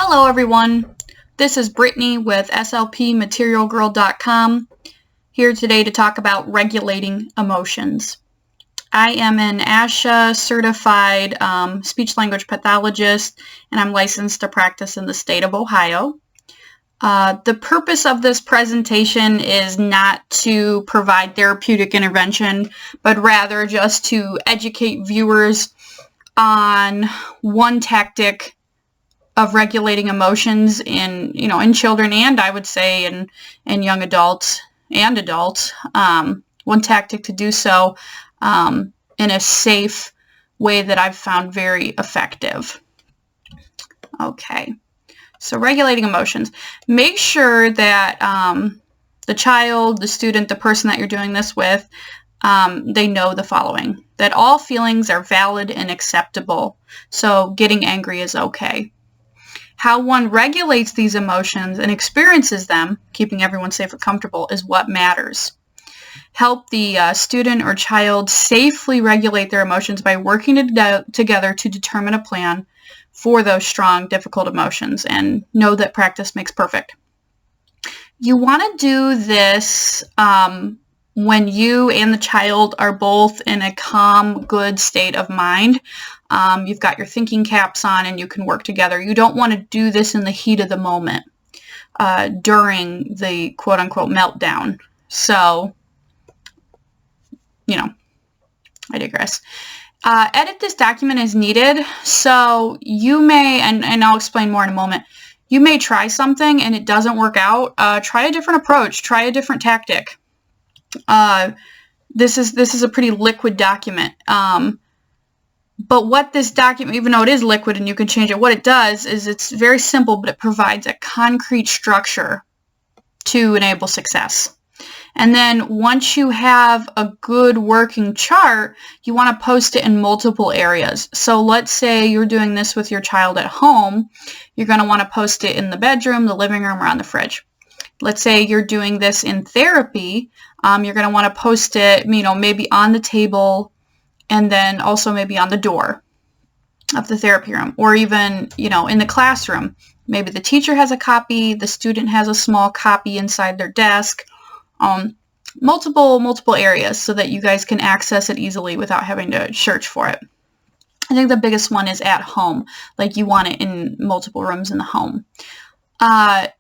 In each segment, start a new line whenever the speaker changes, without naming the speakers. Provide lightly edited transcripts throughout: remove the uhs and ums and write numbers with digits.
Hello everyone, this is Brittany with SLPMaterialGirl.com here today to talk about regulating emotions. I am an ASHA certified speech-language pathologist and I'm licensed to practice in the state of Ohio. The purpose of this presentation is not to provide therapeutic intervention, but rather just to educate viewers on one tactic of regulating emotions in children, and I would say in young adults and adults. One tactic to do so in a safe way that I've found very effective. Okay, so regulating emotions. Make sure that the child, the student, the person that you're doing this with, they know the following: that all feelings are valid and acceptable. So getting angry is okay. How one regulates these emotions and experiences them, keeping everyone safe and comfortable, is what matters. Help the student or child safely regulate their emotions by working together to determine a plan for those strong, difficult emotions, and know that practice makes perfect. You want to do this when you and the child are both in a calm, good state of mind. You've got your thinking caps on and you can work together. You don't want to do this in the heat of the moment during the quote-unquote meltdown. So, I digress. Edit this document as needed. So you may, and I'll explain more in a moment, you may try something and it doesn't work out. Try a different approach. Try a different tactic. This is a pretty liquid document. But what this document, even though it is liquid and you can change it, what it does is it's very simple, but it provides a concrete structure to enable success. And then once you have a good working chart, you want to post it in multiple areas. So let's say you're doing this with your child at home. You're going to want to post it in the bedroom, the living room, or on the fridge. Let's say you're doing this in therapy. You're going to want to post it, maybe on the table, and then also maybe on the door of the therapy room, or even, in the classroom. Maybe the teacher has a copy, the student has a small copy inside their desk. Multiple areas so that you guys can access it easily without having to search for it. I think the biggest one is at home. Like, you want it in multiple rooms in the home.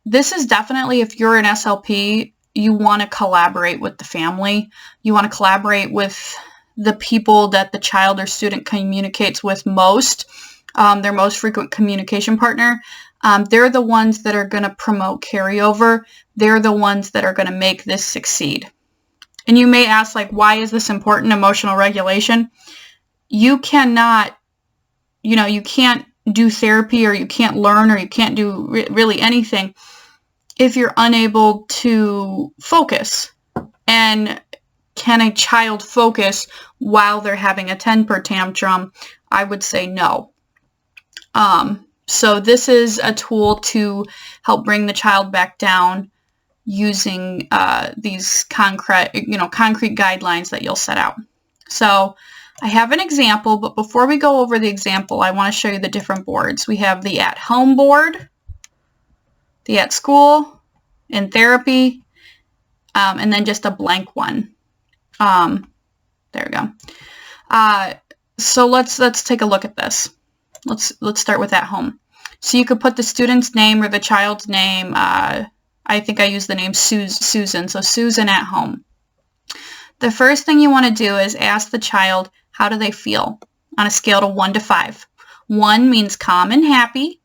This is definitely, if you're an SLP, you want to collaborate with the family. You want to collaborate with the people that the child or student communicates with most, their most frequent communication partner. They're the ones that are going to promote carryover. They're the ones that are going to make this succeed. And you may ask, why is this important, emotional regulation? You cannot, you can't do therapy, or you can't learn, or you can't do really anything if you're unable to focus. And can a child focus while they're having a temper tantrum? I would say no. So this is a tool to help bring the child back down using these concrete guidelines that you'll set out. So I have an example, but before we go over the example, I want to show you the different boards. We have the at-home board, the at school, in therapy, and then just a blank one. There we go. So let's take a look at this. Let's start with at home. So you could put the student's name or the child's name. I think I use the name Susan. So Susan at home. The first thing you want to do is ask the child, how do they feel on a scale of 1 to 5? 1 means calm and happy.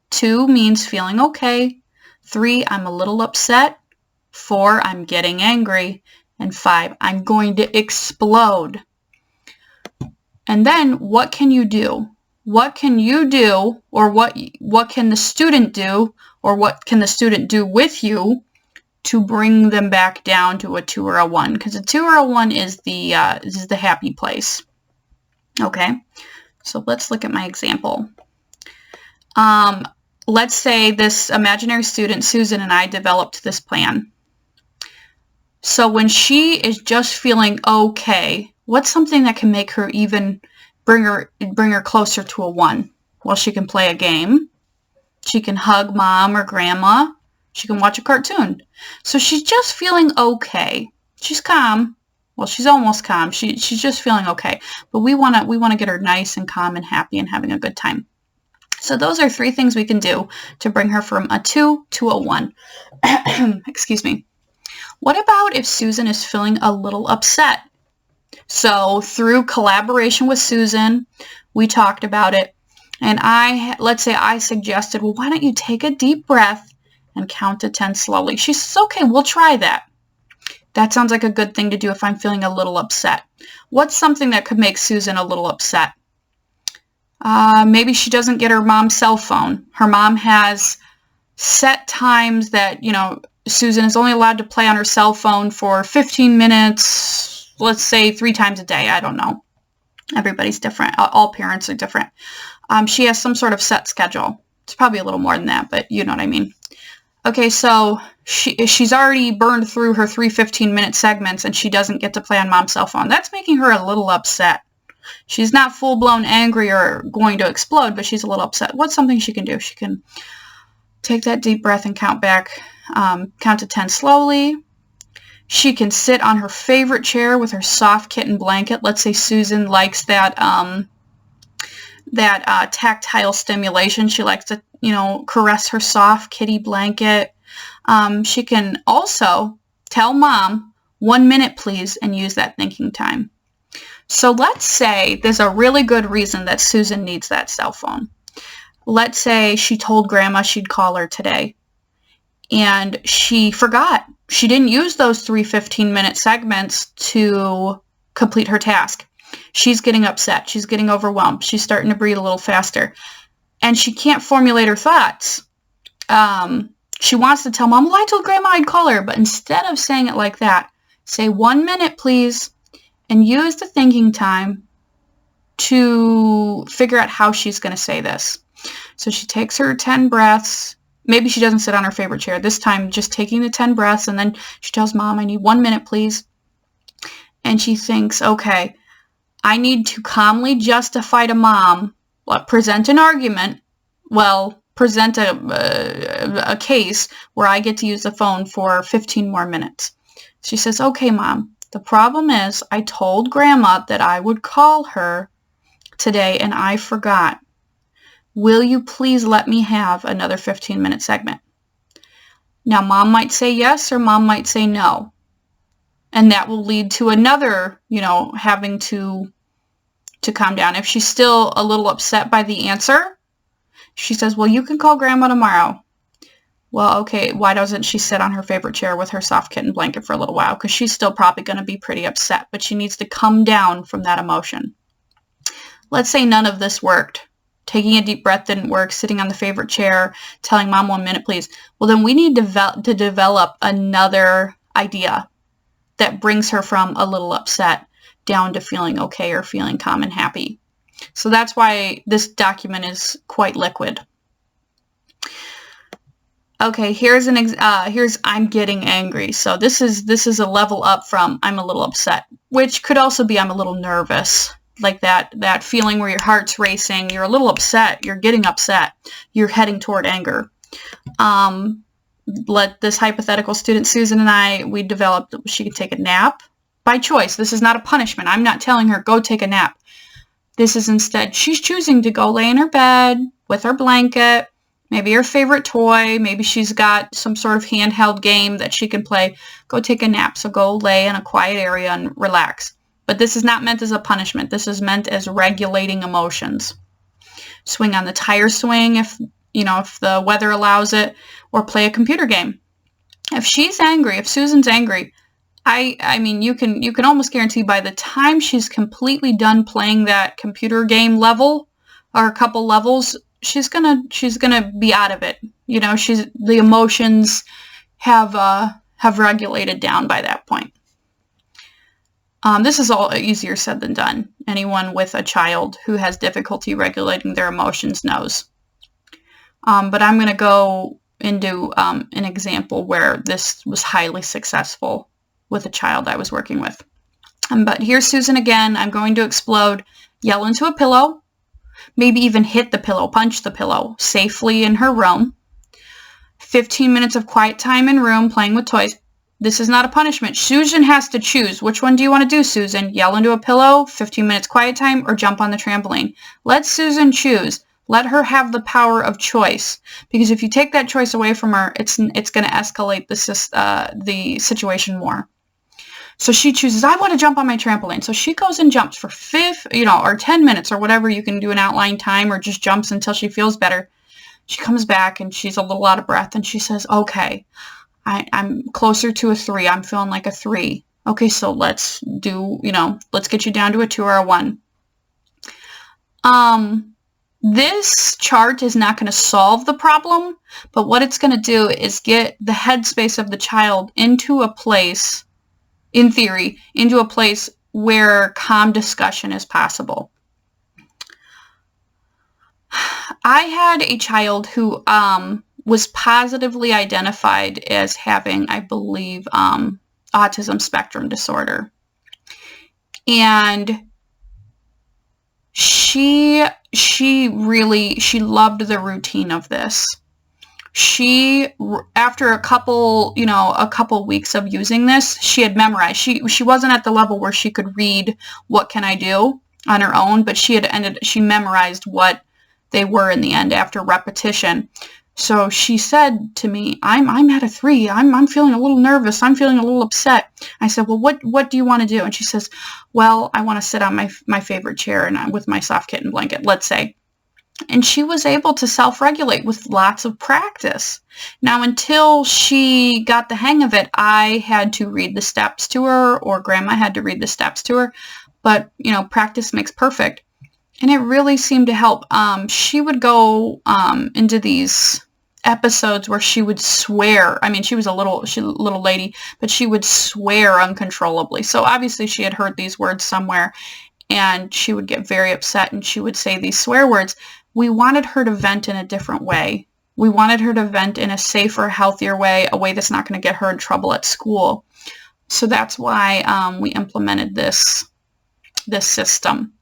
2 means feeling okay. 3, I'm a little upset. 4, I'm getting angry. And 5, I'm going to explode. And then what can you do? What can you do, or what can the student do, or what can the student do with you to bring them back down to a 2 or a 1? Because a 2 or a 1 is the happy place. Okay, so let's look at my example. Let's say this imaginary student, Susan, and I developed this plan. So when she is just feeling okay, what's something that can make her even bring her closer to a 1? Well, she can play a game. She can hug mom or grandma. She can watch a cartoon. So she's just feeling okay. She's calm. Well, she's almost calm. She's just feeling okay. But we want to get her nice and calm and happy and having a good time. So those are 3 things we can do to bring her from a 2 to a 1. Excuse me. What about if Susan is feeling a little upset? So through collaboration with Susan, we talked about it. And let's say I suggested, well, why don't you take a deep breath and count to 10 slowly? She says, okay, we'll try that. That sounds like a good thing to do if I'm feeling a little upset. What's something that could make Susan a little upset? Maybe she doesn't get her mom's cell phone. Her mom has set times that, Susan is only allowed to play on her cell phone for 15 minutes, let's say 3 times a day. I don't know. Everybody's different. All parents are different. She has some sort of set schedule. It's probably a little more than that, but you know what I mean. Okay, so she's already burned through her 3 15-minute segments and she doesn't get to play on mom's cell phone. That's making her a little upset. She's not full-blown angry or going to explode, but she's a little upset. What's something she can do? She can take that deep breath and count to 10 slowly. She can sit on her favorite chair with her soft kitten blanket. Let's say Susan likes that tactile stimulation. She likes to, caress her soft kitty blanket. She can also tell mom, 1 minute please, and use that thinking time. So let's say there's a really good reason that Susan needs that cell phone. Let's say she told grandma she'd call her today and she forgot. She didn't use those 3 15-minute segments to complete her task. She's getting upset. She's getting overwhelmed. She's starting to breathe a little faster. And she can't formulate her thoughts. She wants to tell mom, well, I told grandma I'd call her. But instead of saying it like that, say 1 minute, please, and use the thinking time to figure out how she's going to say this. So she takes her 10 breaths. Maybe she doesn't sit on her favorite chair. This time, just taking the 10 breaths, and then she tells mom, I need 1 minute, please. And she thinks, okay, I need to calmly justify to mom, present an argument, present a case where I get to use the phone for 15 more minutes. She says, okay, mom, the problem is I told grandma that I would call her today and I forgot. Will you please let me have another 15-minute segment? Now, mom might say yes or mom might say no. And that will lead to another, having to calm down. If she's still a little upset by the answer, she says, well, you can call grandma tomorrow. Well, okay, why doesn't she sit on her favorite chair with her soft kitten blanket for a little while? Because she's still probably going to be pretty upset, but she needs to come down from that emotion. Let's say none of this worked. Taking a deep breath didn't work, sitting on the favorite chair, telling mom 1 minute, please. Well, then we need to develop another idea that brings her from a little upset down to feeling okay or feeling calm and happy. So that's why this document is quite liquid. Okay, here's I'm getting angry. So this is a level up from I'm a little upset, which could also be I'm a little nervous. Like that feeling where your heart's racing, you're a little upset, you're getting upset, you're heading toward anger. Let this hypothetical student, Susan, and I, we developed that she could take a nap by choice. This is not a punishment. I'm not telling her, go take a nap. This is instead, she's choosing to go lay in her bed with her blanket, maybe her favorite toy, maybe she's got some sort of handheld game that she can play. Go take a nap. So go lay in a quiet area and relax. But this is not meant as a punishment. This is meant as regulating emotions. Swing on the tire swing if the weather allows it, or play a computer game. If she's angry, if Susan's angry, I mean, you can almost guarantee by the time she's completely done playing that computer game level or a couple levels, she's gonna be out of it. The emotions have regulated down by that point. This is all easier said than done. Anyone with a child who has difficulty regulating their emotions knows. But I'm going to go into an example where this was highly successful with a child I was working with. But here's Susan again. I'm going to explode. Yell into a pillow. maybe even hit the pillow, punch the pillow safely in her room. 15 minutes of quiet time in room playing with toys. This is not a punishment. Susan has to choose. Which one do you want to do, Susan? Yell into a pillow, 15 minutes quiet time, or jump on the trampoline? Let Susan choose. Let her have the power of choice. Because if you take that choice away from her, it's going to escalate the situation more. So she chooses, I want to jump on my trampoline. So she goes and jumps for 10 minutes or whatever. You can do an outline time, or just jumps until she feels better. She comes back and she's a little out of breath, and she says, okay, I'm closer to a 3. I'm feeling like a 3. Okay, so let's get you down to a 2 or a 1. This chart is not going to solve the problem, but what it's going to do is get the headspace of the child into a place, in theory, into a place where calm discussion is possible. I had a child who was positively identified as having, I believe, autism spectrum disorder. And she loved the routine of this. She, after a couple weeks of using this, she had memorized. She wasn't at the level where she could read "What can I do?" on her own, but she memorized what they were in the end after repetition. So she said to me, I'm at a 3. I'm feeling a little nervous. I'm feeling a little upset. I said, well, what do you want to do? And she says, well, I want to sit on my favorite chair and with my soft kitten blanket, let's say. And she was able to self-regulate with lots of practice. Now, until she got the hang of it, I had to read the steps to her, or Grandma had to read the steps to her. But, practice makes perfect. And it really seemed to help. She would go into these episodes where she would swear. I mean, she was a little lady, but she would swear uncontrollably. So obviously she had heard these words somewhere, and she would get very upset, and she would say these swear words. We wanted her to vent in a different way. We wanted her to vent in a safer, healthier way, a way that's not going to get her in trouble at school. So that's why we implemented this system.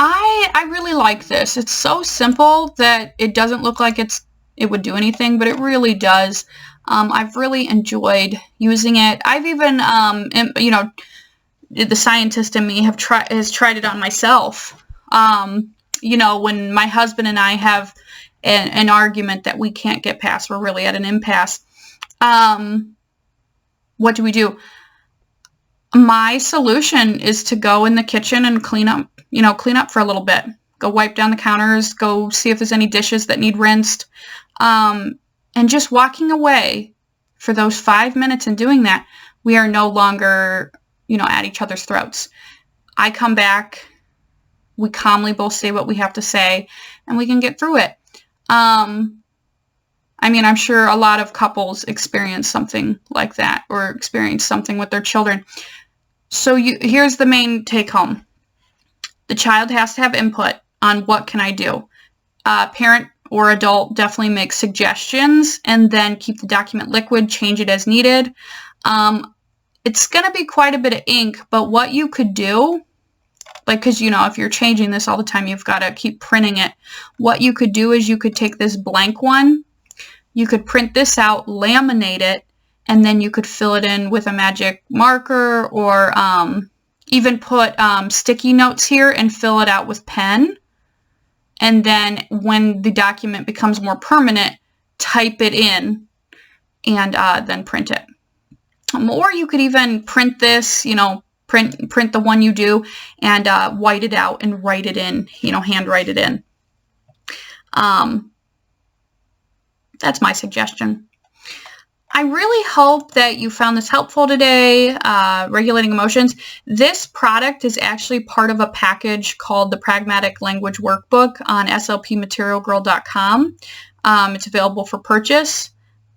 I really like this. It's so simple that it doesn't look like it would do anything, but it really does. I've really enjoyed using it. I've even, the scientist in me has tried it on myself. When my husband and I have an argument that we can't get past, we're really at an impasse. What do we do? My solution is to go in the kitchen and clean up for a little bit. Go wipe down the counters, go see if there's any dishes that need rinsed. And just walking away for those 5 minutes and doing that, we are no longer, at each other's throats. I come back, we calmly both say what we have to say, and we can get through it. I'm sure a lot of couples experience something like that, or experience something with their children. So here's the main take home. The child has to have input on what can I do. Parent or adult definitely make suggestions, and then keep the document liquid, change it as needed. It's going to be quite a bit of ink, but what you could do, because if you're changing this all the time, you've got to keep printing it. What you could do is you could take this blank one, you could print this out, laminate it, and then you could fill it in with a magic marker, or even put sticky notes here and fill it out with pen. And then when the document becomes more permanent, type it in and then print it. Or you could even print this, print the one you do and white it out and write it in, handwrite it in. That's my suggestion. I really hope that you found this helpful today, regulating emotions. This product is actually part of a package called the Pragmatic Language Workbook on slpmaterialgirl.com. It's available for purchase.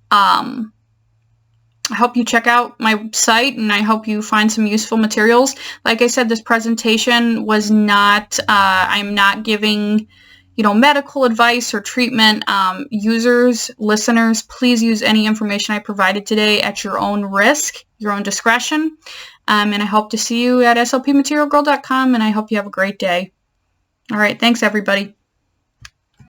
I hope you check out my site, and I hope you find some useful materials. Like I said, this presentation was not, I'm not giving medical advice or treatment. Listeners, please use any information I provided today at your own risk, your own discretion. And I hope to see you at slpmaterialgirl.com, and I hope you have a great day. All right, thanks everybody.